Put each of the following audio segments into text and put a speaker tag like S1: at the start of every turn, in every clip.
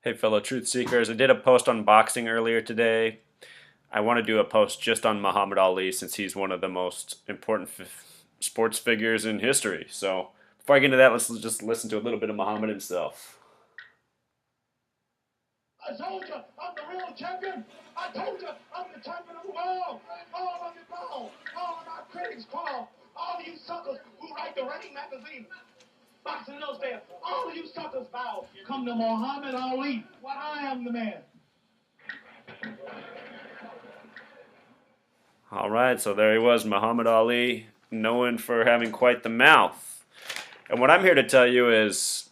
S1: Hey, fellow truth seekers. I did a post on boxing earlier today. I want to do a post just on Muhammad Ali since he's one of the most important sports figures in history. So, before I get into that, let's just listen to a little bit of Muhammad himself.
S2: I told you, I'm the real champion. I told you, I'm the champion of the world. All of you bow. All of my critics crawl. All of you suckers who write the Running magazine, Boxing Illustrated, all of you suckers bow. Come to Muhammad Ali. Well, I am the man.
S1: All right, so there he was, Muhammad Ali, known for having quite the mouth. And what I'm here to tell you is,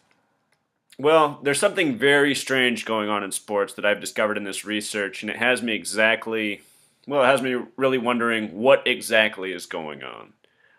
S1: well, there's something very strange going on in sports that I've discovered in this research, and it has me really wondering what exactly is going on.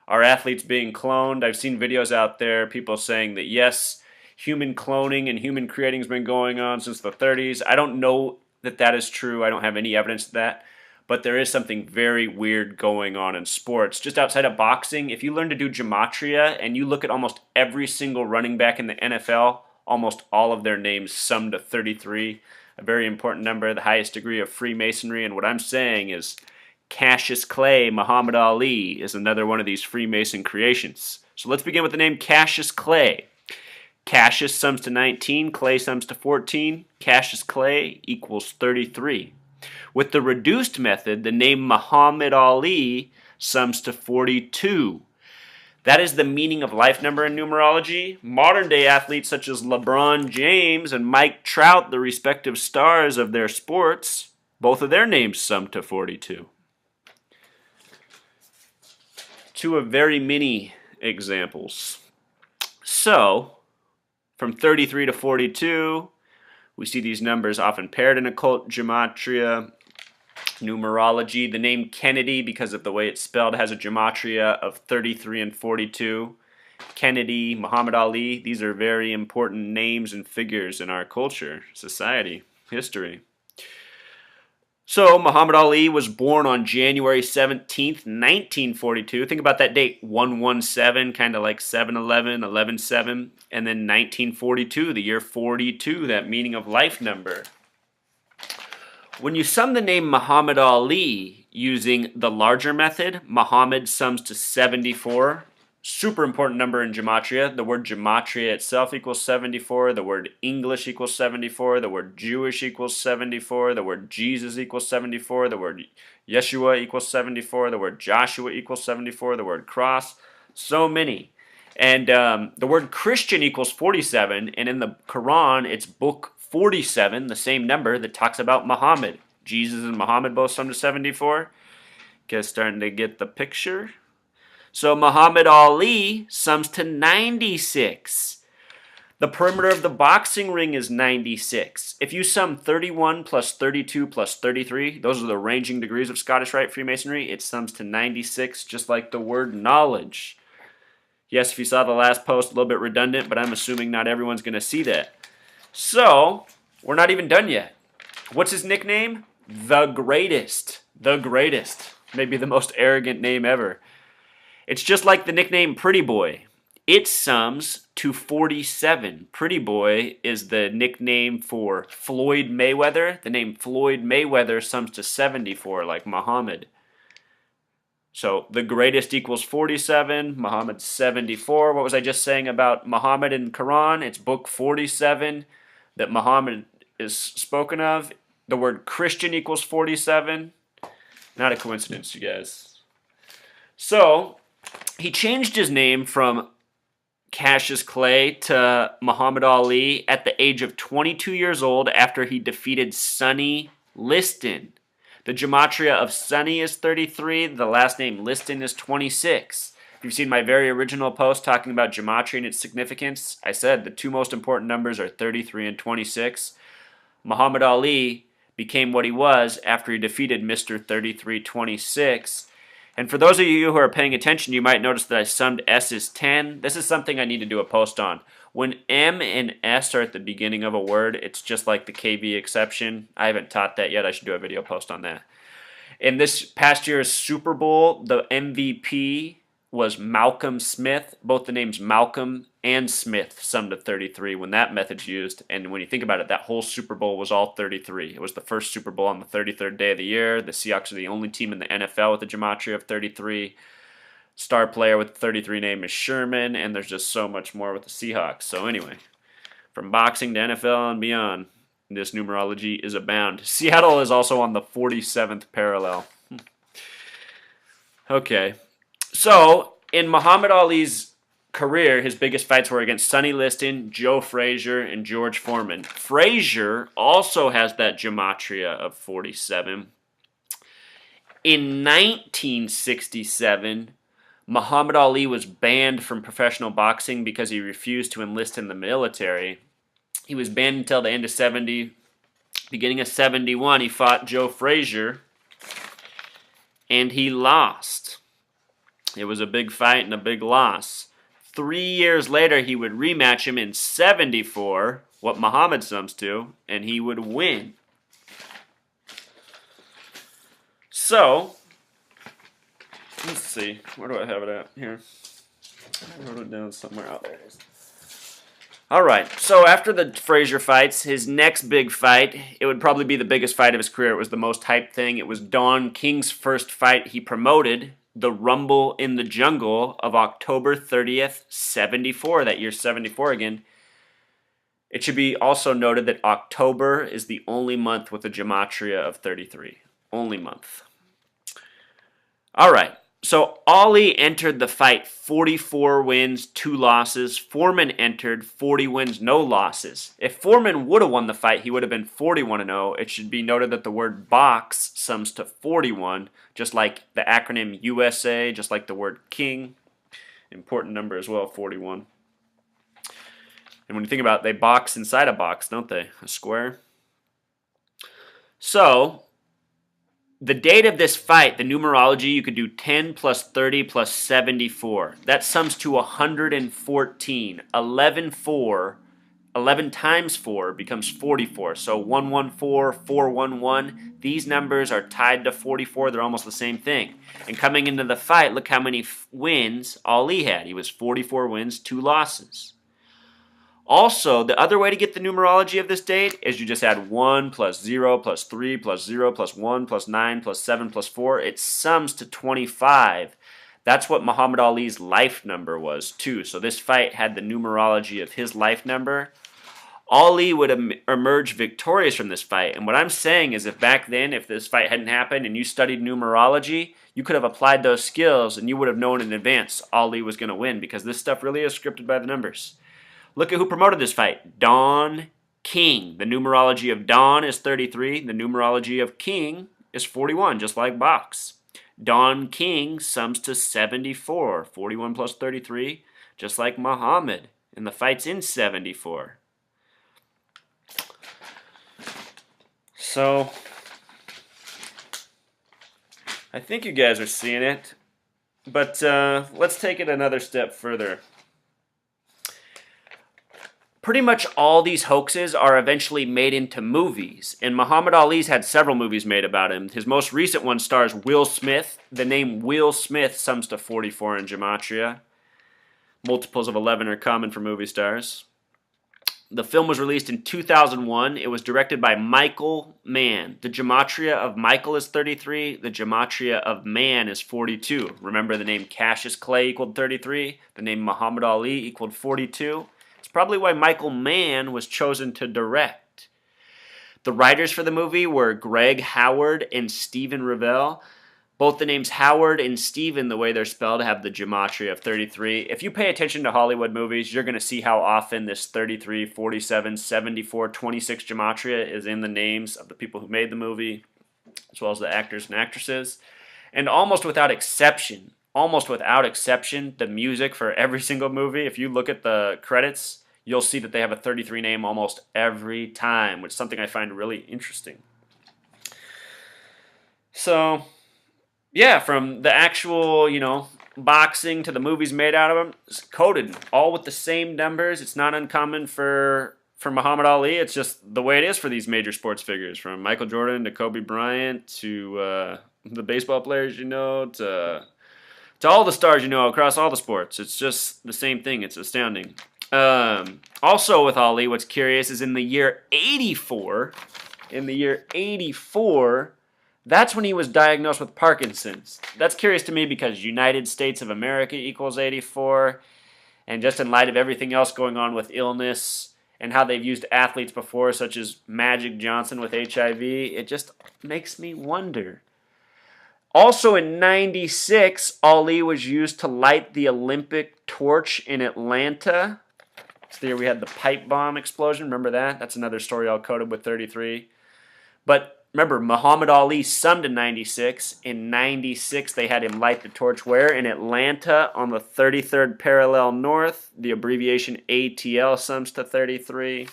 S1: Are athletes being cloned? I've seen videos out there, people saying that yes, human cloning and human creating has been going on since the 30s. I don't know that that is true. I don't have any evidence of that. But there is something very weird going on in sports. Just outside of boxing, if you learn to do gematria and you look at almost every single running back in the NFL, almost all of their names sum to 33, a very important number, the highest degree of Freemasonry. And what I'm saying is Cassius Clay, Muhammad Ali, is another one of these Freemason creations. So let's begin with the name Cassius Clay. Cassius sums to 19, Clay sums to 14. Cassius Clay equals 33. With the reduced method, the name Muhammad Ali sums to 42. That is the meaning of life number in numerology. Modern day athletes such as LeBron James and Mike Trout, the respective stars of their sports, both of their names sum to 42. Two of very many examples. So, from 33 to 42, we see these numbers often paired in occult gematria, numerology. The name Kennedy, because of the way it's spelled, has a gematria of 33 and 42. Kennedy, Muhammad Ali, these are very important names and figures in our culture, society, history. So, Muhammad Ali was born on January 17th, 1942. Think about that date, 117, kind of like 7-11, 11-7, and then 1942, the year 42, that meaning of life number. When you sum the name Muhammad Ali using the larger method, Muhammad sums to 74. Super important number in gematria. The word gematria itself equals 74. The word English equals 74. The word Jewish equals 74. The word Jesus equals 74. The word Yeshua equals 74. The word Joshua equals 74. The word cross. So many. And the word Christian equals 47. And in the Quran, it's book 47, the same number that talks about Muhammad. Jesus and Muhammad both sum to 74. Guys starting to get the picture. So Muhammad Ali sums to 96. The perimeter of the boxing ring is 96. If you sum 31 plus 32 plus 33, those are the ranging degrees of Scottish Rite Freemasonry, it sums to 96, just like the word knowledge. Yes, if you saw the last post, a little bit redundant, but I'm assuming not everyone's going to see that. So, we're not even done yet. What's his nickname? The Greatest. The Greatest. Maybe the most arrogant name ever. It's just like the nickname Pretty Boy. It sums to 47. Pretty Boy is the nickname for Floyd Mayweather. The name Floyd Mayweather sums to 74, like Muhammad. So the greatest equals 47, Muhammad 74. What was I just saying about Muhammad in Quran? It's book 47 that Muhammad is spoken of. The word Christian equals 47. Not a coincidence, you guys. So, he changed his name from Cassius Clay to Muhammad Ali at the age of 22 years old after he defeated Sonny Liston. The gematria of Sonny is 33. The last name Liston is 26. If you've seen my very original post talking about gematria and its significance, I said the two most important numbers are 33 and 26. Muhammad Ali became what he was after he defeated Mr. 3326. And for those of you who are paying attention, you might notice that I summed S as 10. This is something I need to do a post on. When M and S are at the beginning of a word, it's just like the KV exception. I haven't taught that yet. I should do a video post on that. In this past year's Super Bowl, the MVP was Malcolm Smith. Both the names Malcolm and Smith summed to 33 when that method's used. And when you think about it, that whole Super Bowl was all 33. It was the first Super Bowl on the 33rd day of the year. The Seahawks are the only team in the NFL with a gematria of 33. Star player with 33 name is Sherman, and there's just so much more with the Seahawks. So anyway, from boxing to NFL and beyond, this numerology is abound. Seattle is also on the 47th parallel. Okay, so in Muhammad Ali's career, his biggest fights were against Sonny Liston, Joe Frazier, and George Foreman. Frazier also has that gematria of 47. In 1967, Muhammad Ali was banned from professional boxing because he refused to enlist in the military. He was banned until the end of 70. Beginning of 71, he fought Joe Frazier, and he lost. It was a big fight and a big loss. 3 years later, he would rematch him in 74, what Muhammad sums to, and he would win. So, let's see. Where do I have it at? Here. I wrote it down somewhere. Out there it is. All right. So after the Frazier fights, his next big fight, it would probably be the biggest fight of his career. It was the most hyped thing. It was Don King's first fight he promoted, the Rumble in the Jungle of October 30th, 74. That year, 74 again. It should be also noted that October is the only month with a gematria of 33. Only month. All right. So Ali entered the fight 44 wins, 2 losses. Foreman entered 40 wins, no losses. If Foreman would have won the fight, he would have been 41-0. It should be noted that the word box sums to 41, just like the acronym USA, just like the word king. Important number as well, 41. And when you think about it, they box inside a box, don't they? A square. So the date of this fight, the numerology, you could do 10 plus 30 plus 74. That sums to 114. 11 times 4 becomes 44. So 114, 411. These numbers are tied to 44. They're almost the same thing. And coming into the fight, look how many wins Ali had. He was 44 wins, 2 losses. Also, the other way to get the numerology of this date is you just add 1 plus 0 plus 3 plus 0 plus 1 plus 9 plus 7 plus 4. It sums to 25. That's what Muhammad Ali's life number was, too. So this fight had the numerology of his life number. Ali would emerge victorious from this fight. And what I'm saying is if back then, if this fight hadn't happened and you studied numerology, you could have applied those skills and you would have known in advance Ali was going to win because this stuff really is scripted by the numbers. Look at who promoted this fight. Don King. The numerology of Don is 33. The numerology of King is 41, just like box. Don King sums to 74. 41 plus 33, just like Muhammad. And the fight's in 74. So, I think you guys are seeing it. But let's take it another step further. Pretty much all these hoaxes are eventually made into movies, and Muhammad Ali's had several movies made about him. His most recent one stars Will Smith. The name Will Smith sums to 44 in gematria. Multiples of 11 are common for movie stars. The film was released in 2001. It was directed by Michael Mann. The gematria of Michael is 33. The gematria of Mann is 42. Remember the name Cassius Clay equaled 33. The name Muhammad Ali equaled 42. Probably why Michael Mann was chosen to direct. The writers for the movie were Greg Howard and Stephen Revell. Both the names Howard and Stephen, the way they're spelled, have the gematria of 33. If you pay attention to Hollywood movies, you're going to see how often this 33, 47, 74, 26 gematria is in the names of the people who made the movie, as well as the actors and actresses. And almost without exception, the music for every single movie, if you look at the credits, you'll see that they have a 33 name almost every time, which is something I find really interesting. So, yeah, from the actual, boxing to the movies made out of them, it's coded all with the same numbers. It's not uncommon for Muhammad Ali. It's just the way it is for these major sports figures, from Michael Jordan to Kobe Bryant to the baseball players to all the stars across all the sports. It's just the same thing. It's astounding. Also with Ali, what's curious is in the year 84, that's when he was diagnosed with Parkinson's. That's curious to me because United States of America equals 84, and just in light of everything else going on with illness and how they've used athletes before, such as Magic Johnson with HIV, it just makes me wonder. Also in 96, Ali was used to light the Olympic torch in Atlanta. It's the year we had the pipe bomb explosion. Remember that? That's another story all coded with 33. But remember, Muhammad Ali summed in 96. In 96, they had him light the torch where? In Atlanta on the 33rd parallel north. The abbreviation ATL sums to 33.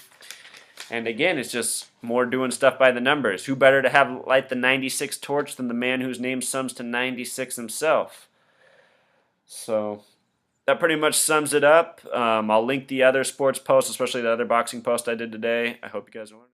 S1: And again, it's just more doing stuff by the numbers. Who better to have light the 96 torch than the man whose name sums to 96 himself? So that pretty much sums it up. I'll link the other sports posts, especially the other boxing post I did today. I hope you guys learned.